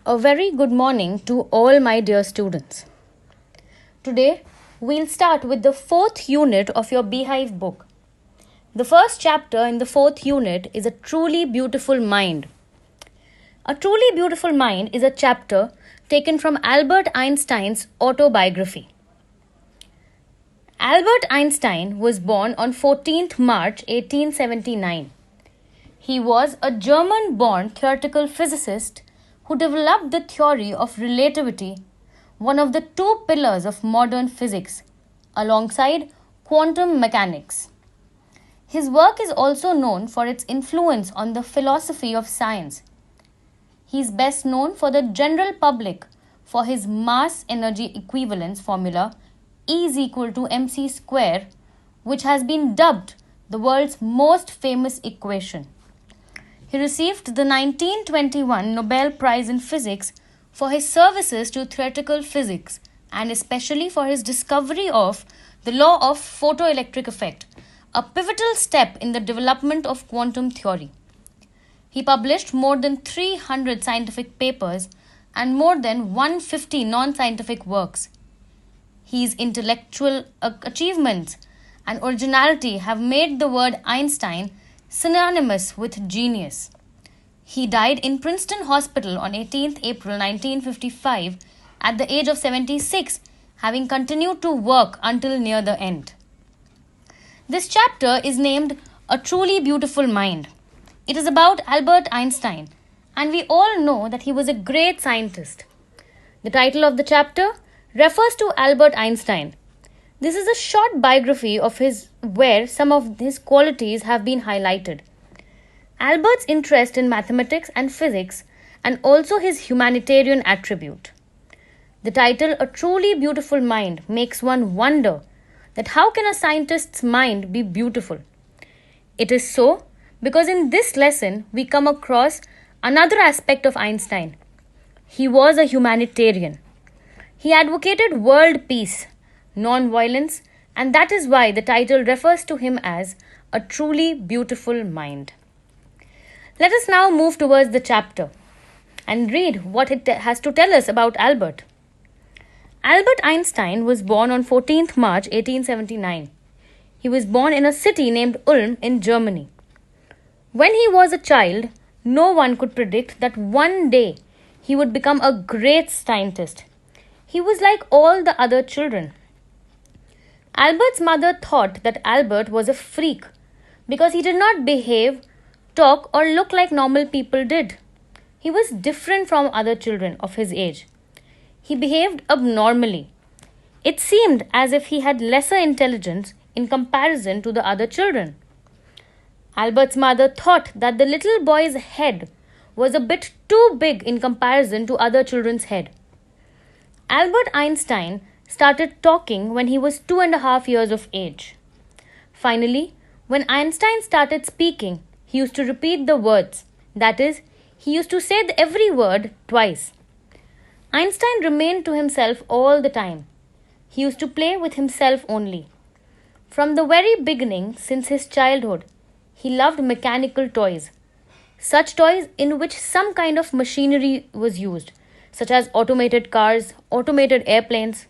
A very good morning to all my dear students. Today, we'll start with the fourth unit of your Beehive book. The first chapter in the fourth unit is A Truly Beautiful Mind. A Truly Beautiful Mind is a chapter taken from Albert Einstein's autobiography. Albert Einstein was born on 14th March 1879. He was a German-born theoretical physicist who developed the theory of relativity, one of the two pillars of modern physics, alongside quantum mechanics. His work is also known for its influence on the philosophy of science. He is best known for the general public for his mass energy equivalence formula E is equal to mc square, which has been dubbed the world's most famous equation. He received the 1921 Nobel Prize in Physics for his services to theoretical physics and especially for his discovery of the law of photoelectric effect, a pivotal step in the development of quantum theory. He published more than 300 scientific papers and more than 150 non-scientific works. His intellectual achievements and originality have made the word Einstein synonymous with genius. He died in Princeton Hospital on 18th April 1955 at the age of 76, having continued to work until near the end. This chapter is named A Truly Beautiful Mind. It is about Albert Einstein, and we all know that he was a great scientist. The title of the chapter refers to Albert Einstein. This is a short biography of his where some of his qualities have been highlighted. Albert's interest in mathematics and physics and also his humanitarian attribute. The title A Truly Beautiful Mind makes one wonder that how can a scientist's mind be beautiful? It is so because in this lesson we come across another aspect of Einstein. He was a humanitarian. He advocated world peace, non-violence, and that is why the title refers to him as A Truly Beautiful Mind. Let us now move towards the chapter and read what it has to tell us about Albert. Albert Einstein was born on 14th March 1879. He was born in a city named Ulm in Germany. When he was a child, no one could predict that one day he would become a great scientist. He was like all the other children. Albert's mother thought that Albert was a freak because he did not behave, talk, or look like normal people did. He was different from other children of his age. He behaved abnormally. It seemed as if he had lesser intelligence in comparison to the other children. Albert's mother thought that the little boy's head was a bit too big in comparison to other children's head. Albert Einstein started talking when he was 2.5 years of age. Finally, when Einstein started speaking, he used to repeat the words. That is, he used to say every word twice. Einstein remained to himself all the time. He used to play with himself only. From the very beginning, since his childhood, he loved mechanical toys. Such toys in which some kind of machinery was used, such as automated cars, automated airplanes.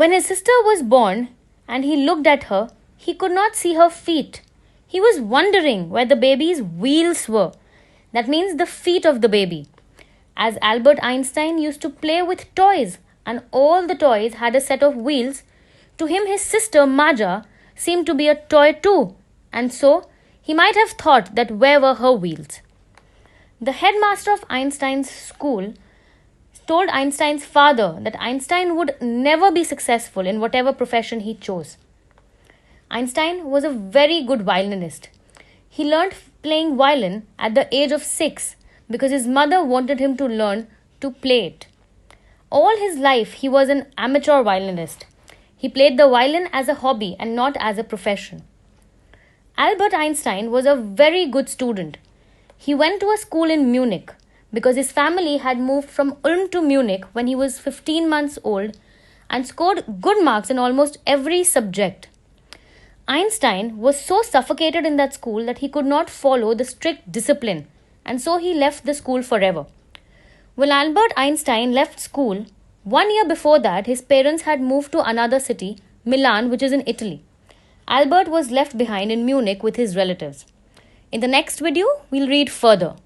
When his sister was born and he looked at her, he could not see her feet. He was wondering where the baby's wheels were. That means the feet of the baby. As Albert Einstein used to play with toys and all the toys had a set of wheels, to him his sister Maja seemed to be a toy too, and so he might have thought that where were her wheels. The headmaster of Einstein's school told Einstein's father that Einstein would never be successful in whatever profession he chose. Einstein was a very good violinist. He learned playing violin at the age of 6 because his mother wanted him to learn to play it. All his life he was an amateur violinist. He played the violin as a hobby and not as a profession. Albert Einstein was a very good student. He went to a school in Munich because his family had moved from Ulm to Munich when he was 15 months old and scored good marks in almost every subject. Einstein was so suffocated in that school that he could not follow the strict discipline, and so he left the school forever. When Albert Einstein left school, 1 year before that, his parents had moved to another city, Milan, which is in Italy. Albert was left behind in Munich with his relatives. In the next video, we'll read further.